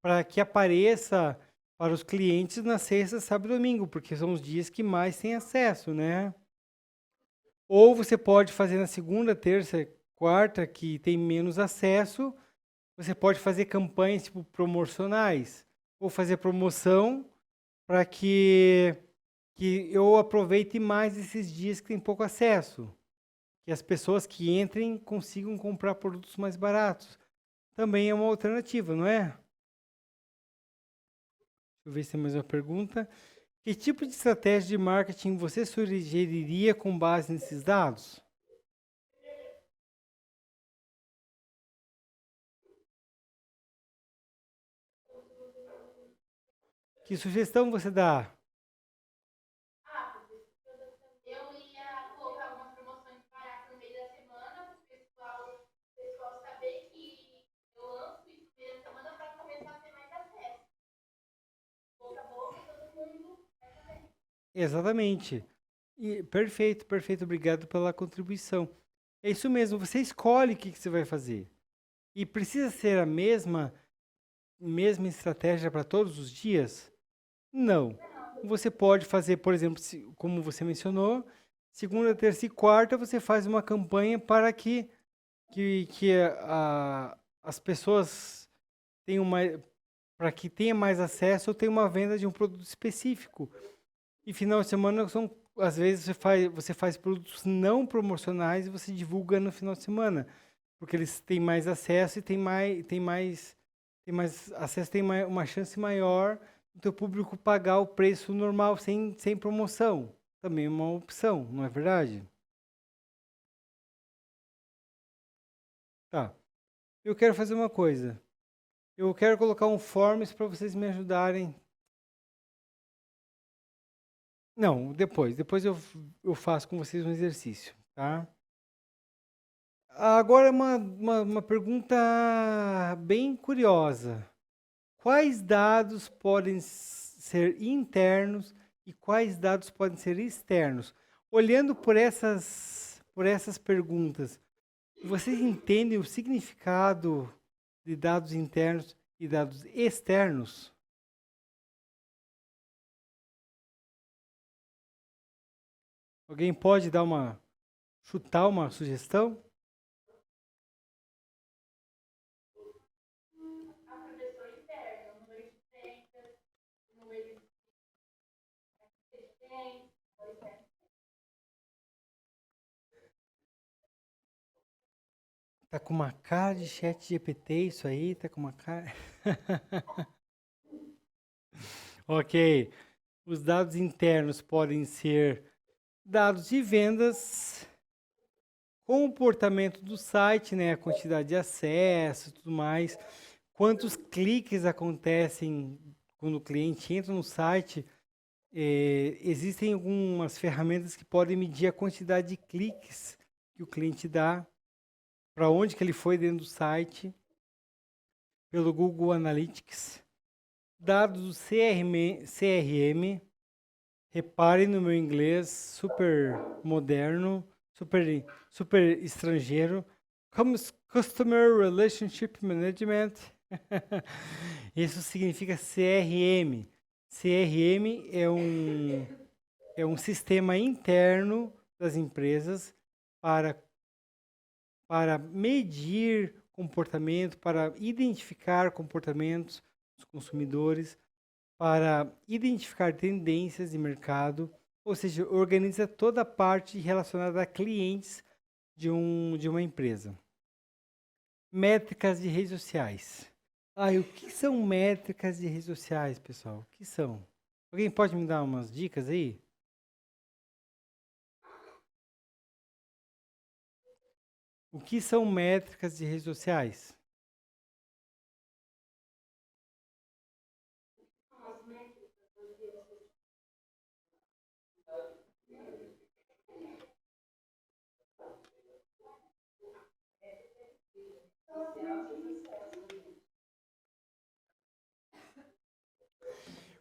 para que apareça para os clientes na sexta, sábado e domingo, porque são os dias que mais têm acesso, né? Ou você pode fazer na segunda, terça, quarta, que tem menos acesso. Você pode fazer campanhas tipo promocionais, ou fazer promoção para que eu aproveite mais esses dias que tem pouco acesso, que as pessoas que entrem consigam comprar produtos mais baratos. Também é uma alternativa, não é? Deixa eu ver se tem mais uma pergunta. Que tipo de estratégia de marketing você sugeriria com base nesses dados? Que sugestão você dá? Exatamente. E, perfeito, perfeito. Obrigado pela contribuição. É isso mesmo. Você escolhe o que você vai fazer. E precisa ser a mesma estratégia para todos os dias? Não. Você pode fazer, por exemplo, como você mencionou, segunda, terça e quarta você faz uma campanha para que as pessoas tenham mais, para que tenha mais acesso ou tenha uma venda de um produto específico. E final de semana às vezes você faz produtos não promocionais e você divulga no final de semana, porque eles têm mais acesso e tem mais acesso, uma chance maior do teu público pagar o preço normal sem promoção. Também é uma opção, não é verdade? Tá. Eu quero fazer uma coisa. Eu quero colocar um forms para vocês me ajudarem. Não, depois eu faço com vocês um exercício, tá? Agora uma pergunta bem curiosa. Quais dados podem ser internos e quais dados podem ser externos? Olhando por essas perguntas, vocês entendem o significado de dados internos e dados externos? Alguém pode chutar uma sugestão? Tá com uma cara de chat GPT isso aí? Tá com uma cara. Ok. Os dados internos podem ser dados de vendas, comportamento do site, né, a quantidade de acesso, tudo mais, quantos cliques acontecem quando o cliente entra no site. Existem algumas ferramentas que podem medir a quantidade de cliques que o cliente dá, para onde que ele foi dentro do site, pelo Google Analytics. Dados do CRM, reparem no meu inglês super moderno, super estrangeiro. Customer Relationship Management. Isso significa CRM. CRM é um sistema interno das empresas para medir comportamento, para identificar comportamentos dos consumidores, para identificar tendências de mercado, ou seja, organiza toda a parte relacionada a clientes de uma empresa. Métricas de redes sociais. O que são métricas de redes sociais, pessoal? O que são? Alguém pode me dar umas dicas aí? O que são métricas de redes sociais?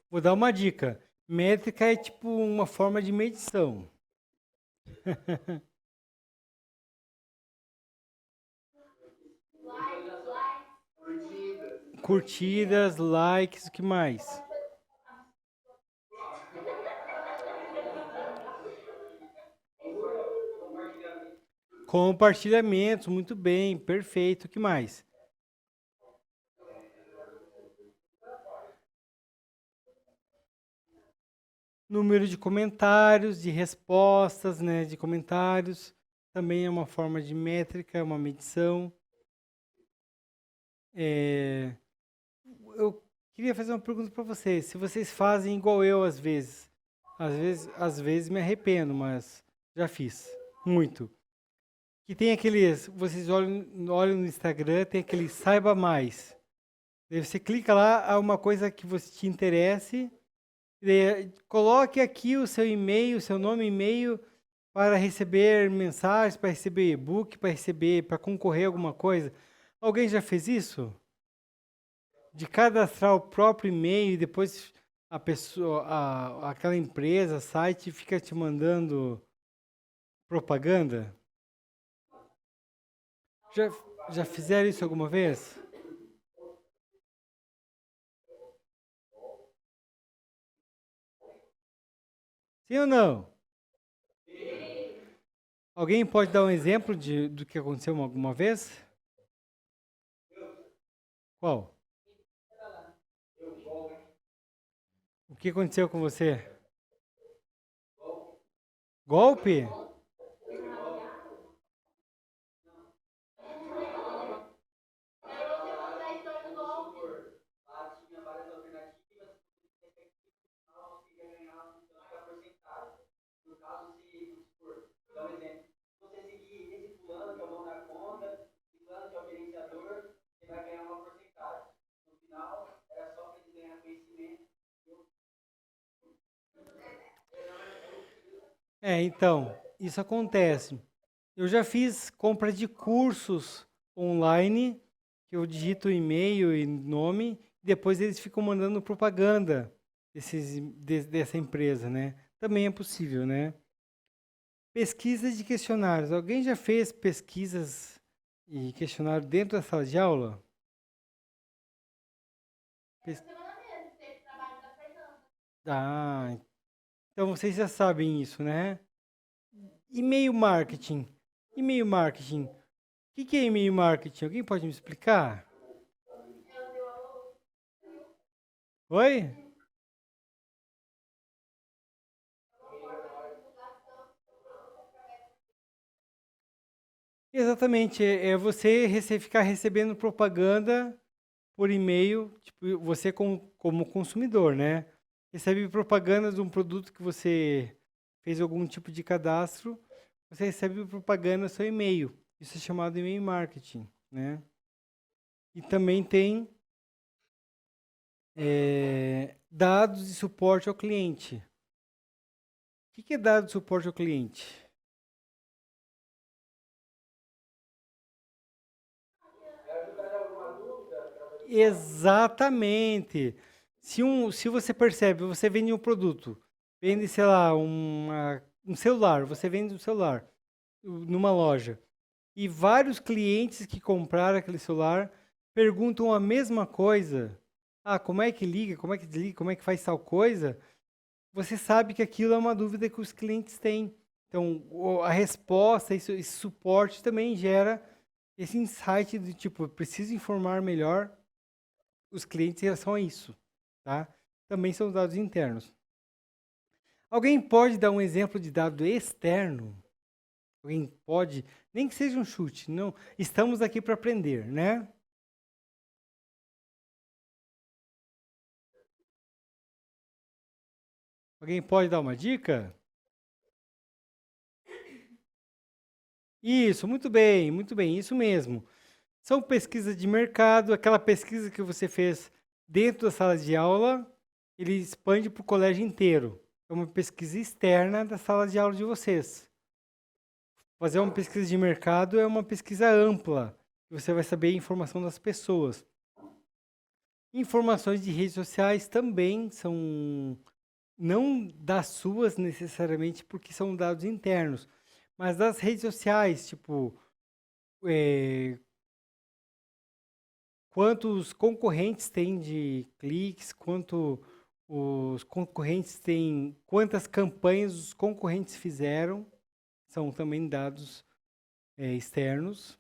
Vou dar uma dica. Métrica é tipo uma forma de medição. Curtidas, likes, o que mais? Compartilhamentos, muito bem, perfeito. O que mais? Número de comentários, de respostas, né, de comentários. Também é uma forma de métrica, uma medição. Eu queria fazer uma pergunta para vocês. Se vocês fazem igual eu às vezes, Às vezes me arrependo, mas já fiz. Muito. Que tem aqueles, vocês olham no Instagram, tem aquele saiba mais. Daí você clica lá, há uma coisa que você te interesse, e daí, coloque aqui o seu e-mail, seu nome e e-mail para receber mensagens, para receber e-book, para concorrer a alguma coisa. Alguém já fez isso? De cadastrar o próprio e-mail e depois a pessoa, aquela empresa, site fica te mandando propaganda? Já, já fizeram isso alguma vez? Sim ou não? Alguém pode dar um exemplo do que aconteceu alguma vez? Qual? O que aconteceu com você? Golpe? Então, isso acontece. Eu já fiz compra de cursos online, que eu digito e-mail e nome, e depois eles ficam mandando propaganda dessa empresa, né? Também é possível, né? Pesquisa de questionários. Alguém já fez pesquisas e questionário dentro da sala de aula? Pes- Ah, então vocês já sabem isso, né? E-mail marketing. E-mail marketing. O que é e-mail marketing? Alguém pode me explicar? Oi? Exatamente, é você ficar recebendo propaganda por e-mail, tipo, você como consumidor, né? Recebe propaganda de um produto que você fez algum tipo de cadastro, você recebe propaganda no seu e-mail. Isso é chamado e-mail marketing, né? E também tem dados de suporte ao cliente. O que é dado de suporte ao cliente? Exatamente. Se você percebe, você vende um produto, vende, sei lá, um celular, você vende um celular numa loja, e vários clientes que compraram aquele celular perguntam a mesma coisa. Ah, como é que liga, como é que desliga, como é que faz tal coisa? Você sabe que aquilo é uma dúvida que os clientes têm. Então, a resposta, esse suporte também gera esse insight de tipo, eu preciso informar melhor os clientes em relação a isso, tá? Também são dados internos. Alguém pode dar um exemplo de dado externo? Alguém pode, nem que seja um chute, não. Estamos aqui para aprender, né? Alguém pode dar uma dica? Isso, muito bem, isso mesmo. São pesquisas de mercado, aquela pesquisa que você fez dentro da sala de aula, ele expande para o colégio inteiro. É uma pesquisa externa da sala de aula de vocês. Fazer uma pesquisa de mercado é uma pesquisa ampla. Você vai saber a informação das pessoas. Informações de redes sociais também são não das suas necessariamente, porque são dados internos, mas das redes sociais, tipo, eh, quantos concorrentes têm de cliques, quanto os concorrentes têm, quantas campanhas os concorrentes fizeram, são também dados externos.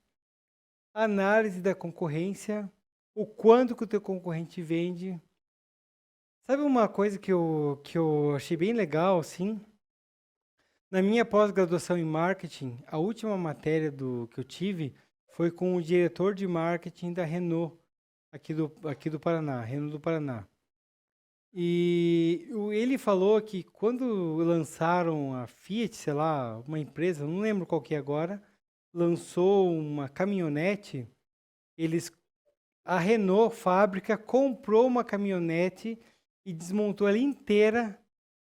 Análise da concorrência, o quanto que o teu concorrente vende. Sabe uma coisa que eu achei bem legal, assim? Na minha pós-graduação em marketing, a última matéria que eu tive foi com o diretor de marketing da Renault, aqui do Paraná, Renault do Paraná. E ele falou que quando lançaram a Fiat, sei lá, uma empresa, não lembro qual que é agora, lançou uma caminhonete, eles a Renault fábrica comprou uma caminhonete e desmontou ela inteira,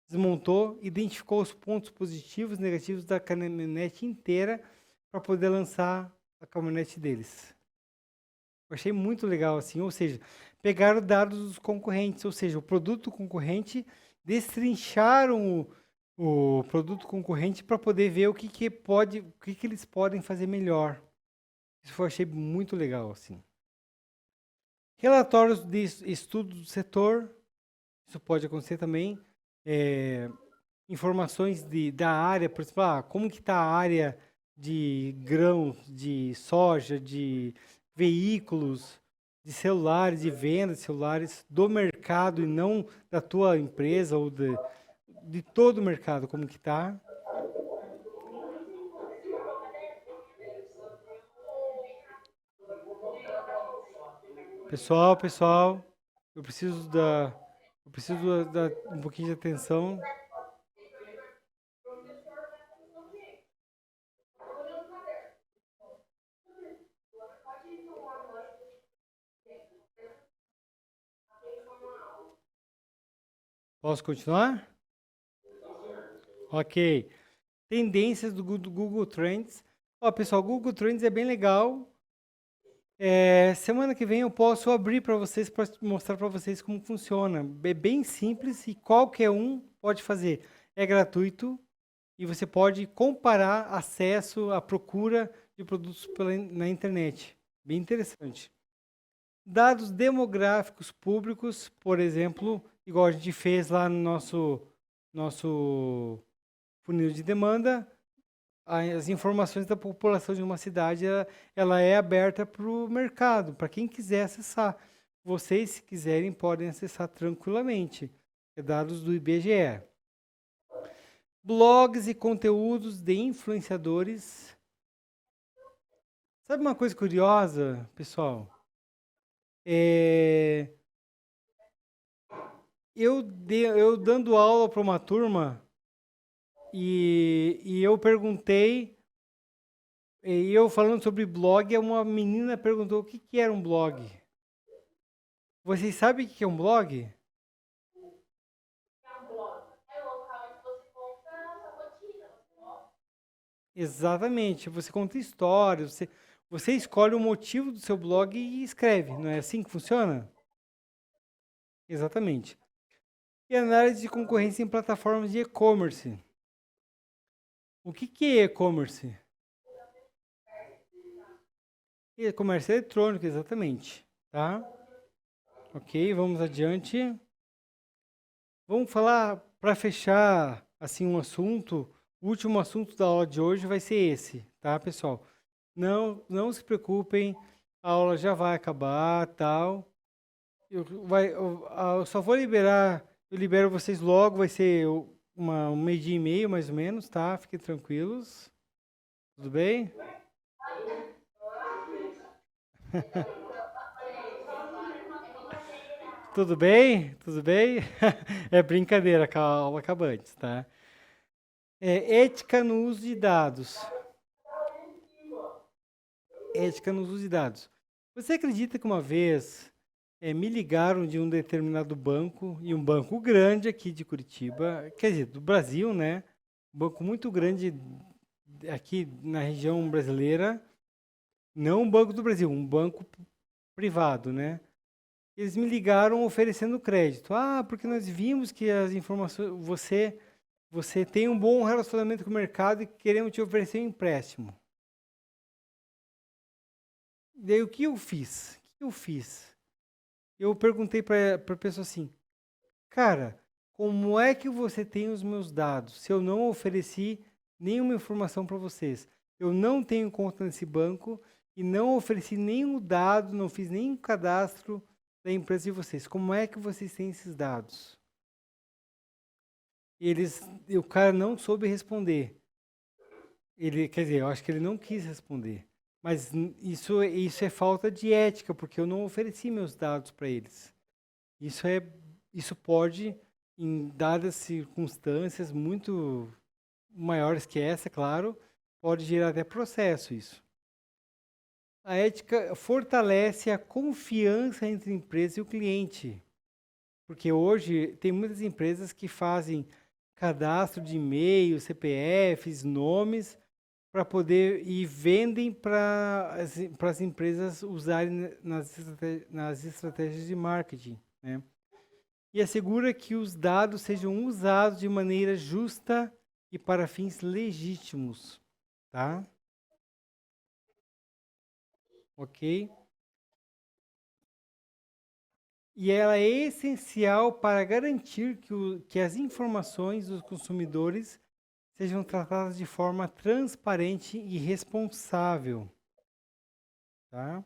desmontou, identificou os pontos positivos e negativos da caminhonete inteira para poder lançar a caminhonete deles. Eu achei muito legal assim, ou seja, pegaram dados dos concorrentes, ou seja, o produto concorrente, destrincharam o produto concorrente para poder ver o que eles podem fazer melhor. Isso eu achei muito legal assim. Relatórios de estudo do setor, isso pode acontecer também. Informações da área, por exemplo, como que está a área de grãos, de soja, de veículos, de celulares, de venda de celulares do mercado e não da tua empresa ou de todo o mercado, como que está. Pessoal, eu preciso dar um pouquinho de atenção. Posso continuar? Ok. Tendências do Google Trends. Ó, pessoal, Google Trends é bem legal. Semana que vem eu posso abrir para vocês, para mostrar para vocês como funciona. É bem simples e qualquer um pode fazer. É gratuito e você pode comparar acesso à procura de produtos na internet. Bem interessante. Dados demográficos públicos, por exemplo, igual a gente fez lá no nosso funil de demanda, as informações da população de uma cidade, ela é aberta para o mercado, para quem quiser acessar. Vocês, se quiserem, podem acessar tranquilamente. É dados do IBGE. Blogs e conteúdos de influenciadores. Sabe uma coisa curiosa, pessoal? Eu dando aula para uma turma e eu perguntei, e eu falando sobre blog, uma menina perguntou o que era um blog. Vocês sabem o que é um blog? Exatamente. Você conta histórias, você escolhe o motivo do seu blog e escreve. Não é assim que funciona? Exatamente. E análise de concorrência em plataformas de e-commerce. O que é e-commerce? E-commerce eletrônico, exatamente. Tá? Ok, vamos adiante. Vamos falar, para fechar assim um assunto, o último assunto da aula de hoje vai ser esse, tá, pessoal? Não se preocupem, a aula já vai acabar, tal. Eu só vou eu libero vocês logo, vai ser um meio-dia e meio, mais ou menos, tá? Fiquem tranquilos. Tudo bem? Tudo bem? Tudo bem? É brincadeira, com a aula acaba antes, tá? Ética no uso de dados. Ética no uso de dados. Você acredita que uma vez me ligaram de um determinado banco, e um banco grande aqui de Curitiba, quer dizer, do Brasil, né? Um banco muito grande aqui na região brasileira, não um banco do Brasil, um banco privado, né? Eles me ligaram oferecendo crédito. Ah, porque nós vimos que as informações, você tem um bom relacionamento com o mercado e queremos te oferecer um empréstimo. Daí o que eu fiz? O que eu fiz? Eu perguntei para a pessoa assim, cara, como é que você tem os meus dados se eu não ofereci nenhuma informação para vocês? Eu não tenho conta nesse banco e não ofereci nenhum dado, não fiz nenhum cadastro da empresa de vocês. Como é que vocês têm esses dados? O cara não soube responder. Quer dizer, eu acho que ele não quis responder. Mas isso é falta de ética, porque eu não ofereci meus dados para eles. Isso isso pode, em dadas circunstâncias muito maiores que essa, claro, pode gerar até processo isso. A ética fortalece a confiança entre a empresa e o cliente, porque hoje tem muitas empresas que fazem cadastro de e-mail, CPFs, nomes, para poder e vendem para as empresas usarem nas estratégias de marketing, né? E assegura que os dados sejam usados de maneira justa e para fins legítimos, tá? Ok? E ela é essencial para garantir que as informações dos consumidores sejam tratadas de forma transparente e responsável, tá?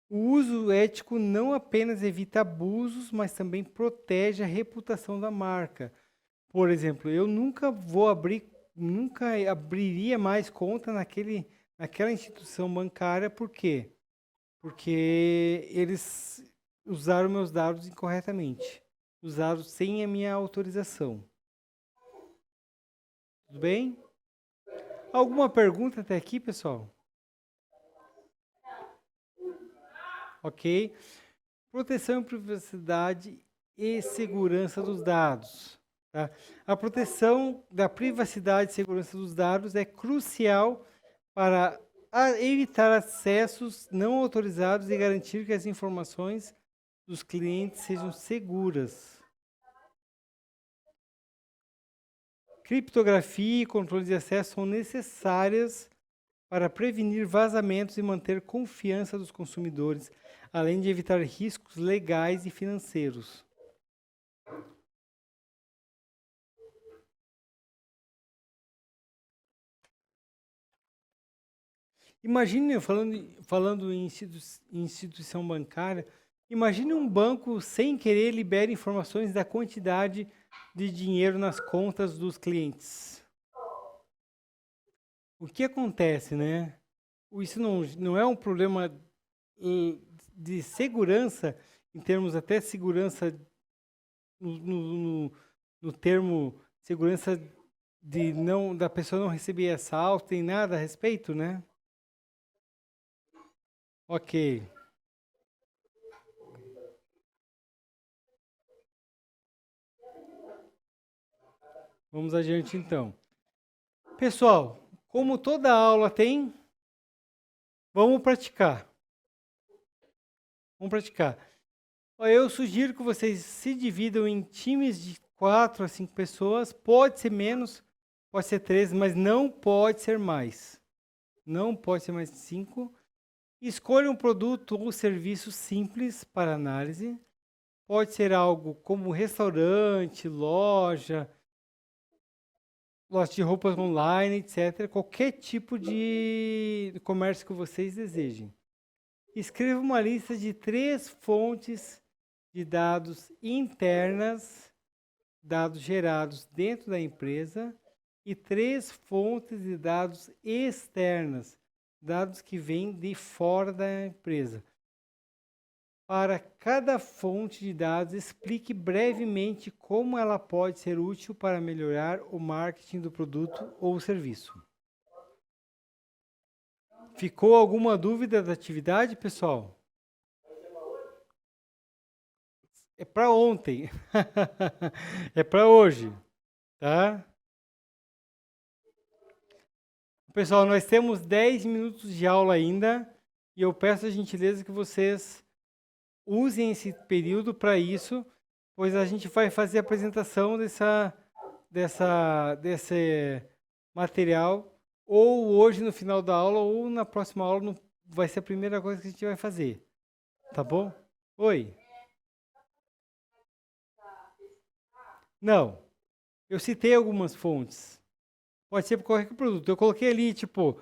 O uso ético não apenas evita abusos, mas também protege a reputação da marca. Por exemplo, eu nunca abriria mais conta naquela instituição bancária, por quê? Porque eles usaram meus dados incorretamente, usaram sem a minha autorização. Tudo bem? Alguma pergunta até aqui, pessoal? Ok. Proteção e privacidade e segurança dos dados. Tá? A proteção da privacidade e segurança dos dados é crucial para evitar acessos não autorizados e garantir que as informações dos clientes sejam seguras. Criptografia e controle de acesso são necessárias para prevenir vazamentos e manter confiança dos consumidores, além de evitar riscos legais e financeiros. Imagine, falando em instituição bancária, imagine um banco sem querer libera informações da quantidade de dinheiro nas contas dos clientes. O que acontece, né? Isso não é um problema de segurança, em termos até segurança, no termo segurança da pessoa não receber assalto, tem nada a respeito, né? Ok. Vamos adiante então. Pessoal, como toda aula tem, vamos praticar. Vamos praticar. Eu sugiro que vocês se dividam em times de 4 a 5 pessoas. Pode ser menos, pode ser 3, mas não pode ser mais. Não pode ser mais de 5. Escolha um produto ou serviço simples para análise. Pode ser algo como restaurante, loja de roupas online, etc. Qualquer tipo de comércio que vocês desejem. Escreva uma lista de 3 fontes de dados internas, dados gerados dentro da empresa, e 3 fontes de dados externas, dados que vêm de fora da empresa. Para cada fonte de dados, explique brevemente como ela pode ser útil para melhorar o marketing do produto ou serviço. Ficou alguma dúvida da atividade, pessoal? É para ontem. É para hoje, tá? Pessoal, nós temos 10 minutos de aula ainda e eu peço a gentileza que vocês usem esse período para isso, pois a gente vai fazer a apresentação desse material ou hoje no final da aula ou na próxima aula vai ser a primeira coisa que a gente vai fazer. Tá bom? Oi. Não. Eu citei algumas fontes. Pode ser por qualquer produto. Eu coloquei ali, tipo,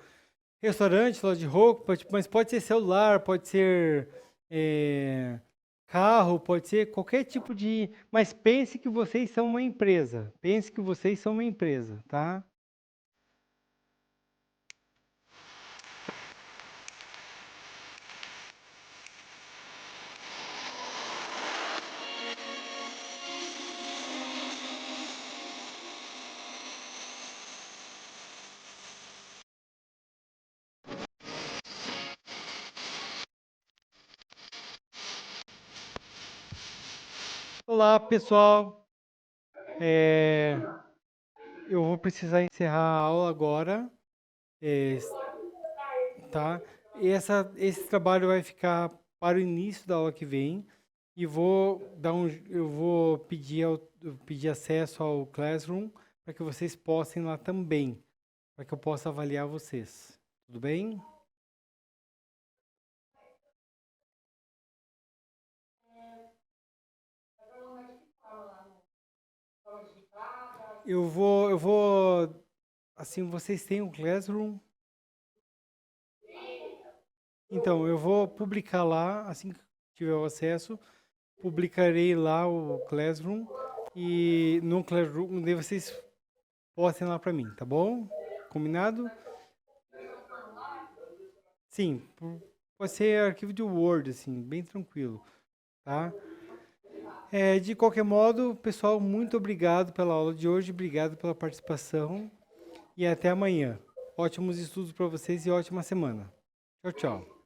restaurante, loja de roupa, tipo, mas pode ser celular, pode ser carro, pode ser qualquer tipo de... Mas pense que vocês são uma empresa. Pense que vocês são uma empresa, tá? Olá, pessoal. Eu vou precisar encerrar a aula agora, tá? Esse trabalho vai ficar para o início da aula que vem e eu vou pedir acesso ao Classroom para que vocês possam lá também, para que eu possa avaliar vocês. Tudo bem? Assim, vocês têm o Classroom? Então, eu vou publicar lá, assim que tiver o acesso, publicarei lá o Classroom e no Classroom daí vocês postem lá para mim, tá bom? Combinado? Sim, pode ser arquivo de Word, assim, bem tranquilo, tá? De qualquer modo, pessoal, muito obrigado pela aula de hoje, obrigado pela participação e até amanhã. Ótimos estudos para vocês e ótima semana. Tchau, tchau.